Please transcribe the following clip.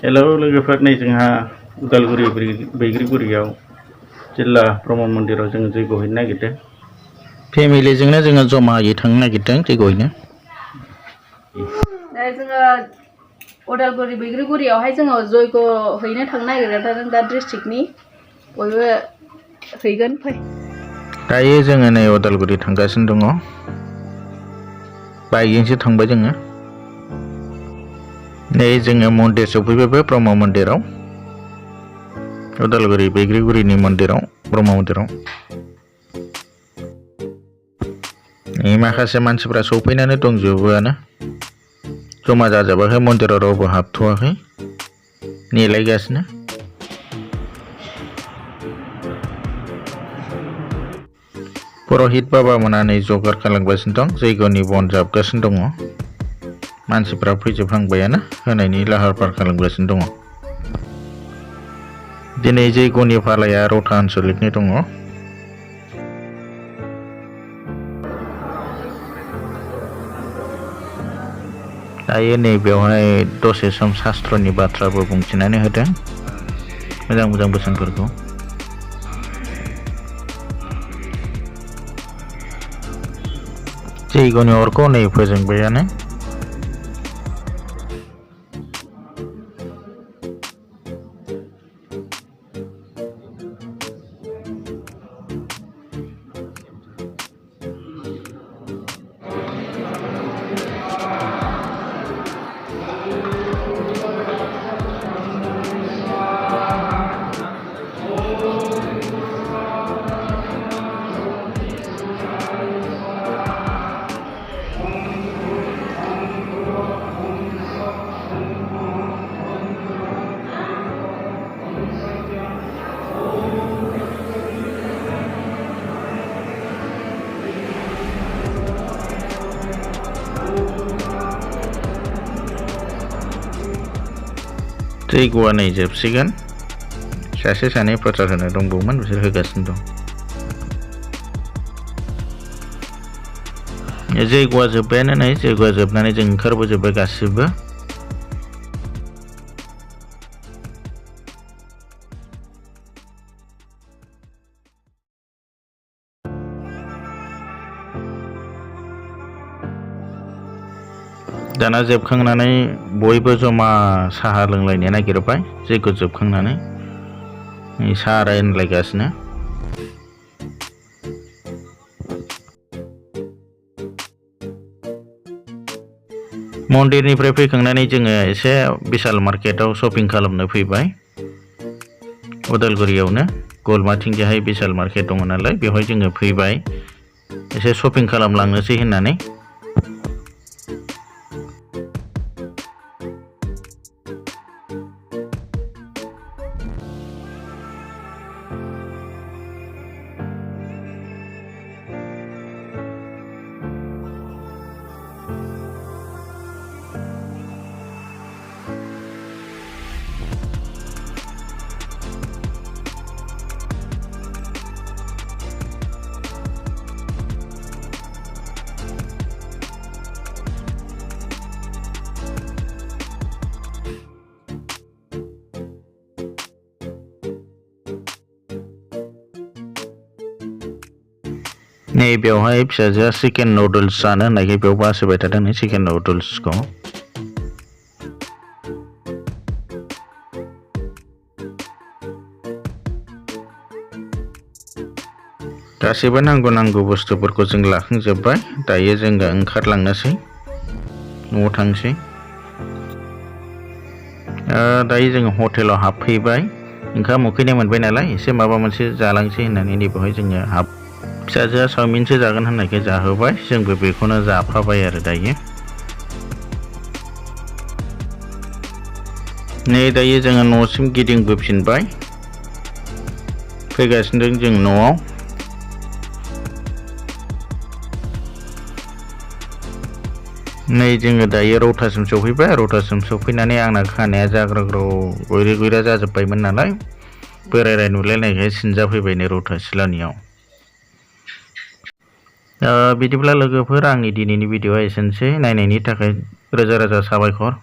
Hello लोगोफोर, नै जोंहा उदालगुरि बैग्रिगुरियाव जिल्ला ब्रह्म मन्दिराव जों जयग' हैनो नागिरदों। फेमिलिजोंनो जोङो जमायै थांनो नागिरदों जयग' हैनो। जोङो उदालगुरि बैग्रिगुरियावहाय जोङो जयग' हैनो थांनो नागिरदों दा डिस्ट्रिक्टनि बयबो हैगोन फै। दायो जोङो नै उदालगुरि थांगासिनो दङ। बाइकजोंसो थांबाय जोङो। नै जोङो मन्दिर सफैबायबो, ब्रह्म मन्दिराव, उदालगुरि बैग्रिगुरिनि मन्दिराव, ब्रह्म मन्दिराव। माखासे मानसिफ्रा सफैनानै दंजोबोआनो, जमा जाजोबाखै, मन्दिराव रावबो हाबथ'वाखै, नेलायगासिनो। पुर'हित बाबामोना नै जगार खालामगासिनो दं, जैग'नि बन जाबगासिनो दङ। मानसिफ्रा फैजोबहांबायानो, होनायनि लाहार फाहार खालामगासिनो दङ। दिनै जैग'नि फालाया रौता आन्सलिकनि दङ। दायो नै बेवहाय दसे सम शास्त्रनि बाथ्राबो बुंथिनानै होदों, मोजां मोजां बोसोनफोरखौ। जैग'नि अरखौ नै फोजोंबायानो। जैग'आ नै जोबसिगोन, सासे सानै प्रचार होनो दंबावोमोन, बिसोर होगासिनो दं। जैग'आ जोब्बायानो नै, जैग'आ जोबनानै जों ओंखारबोजोब्बाय गासिबो। दाना जोबखांनानै बयबो जमा साहा लोंलायनो नागिरबाय, जैग' जोबखांनानै साहा रानलायगासिनो। मन्दिरनिफ्राय फैखांनानै जोङो एसे बिशाल मार्केटाव शपिं खालामनो फैबाय। उदालगुरियावनो गलमाथिंजाहाय बिशाल मार्केट दङ नालाय, बेवहाय जोङो फैबाय एसे शपिं खालामलांनोसै होननानै। नै बेवहाय फिसाजोआ चिकेन नुडल्स जानो होननायखाय बेयाव बासोबाय थादों नै चिकेन नुडल्सखौ। गासैबो नांगौ बुस्थुफोरखौ जों लाखांजोब्बाय। दायो जोङो ओंखारलांनोसै, न'आव थांसै। दायो जोङो हटेलाव हाबफैबाय, ओंखाम उखैनाय मोनबाय नालाय एसे माबा मोनसे जालांसै होननानै नैबेवहाय जोङो फिसाजोआ चावमिनसो जागोन होननायखाय जाहोबाय, जोंबो बेखौनो जाफाबाय आरो दायो। नै दायो जोङो न'सिम गिदिंबोफिनबाय, फैगासिनो दं जों न'आव। नै जोङो दायो रौतासिम सफैबाय। रौतासिम सफैनानै आंना खानाया जाग्राग्रौ गयरा जाजोब्बायमोन नालाय, बोरायराय नुलायनायखाय सिनजाफैबाय नै रौता सिलानियाव। बिदिब्ला लोगोफोर, आंनि दिनैनि भिडिअ'आ एसेनोसै। नायनायनि थाखाय रोजा रोजा साबायखर।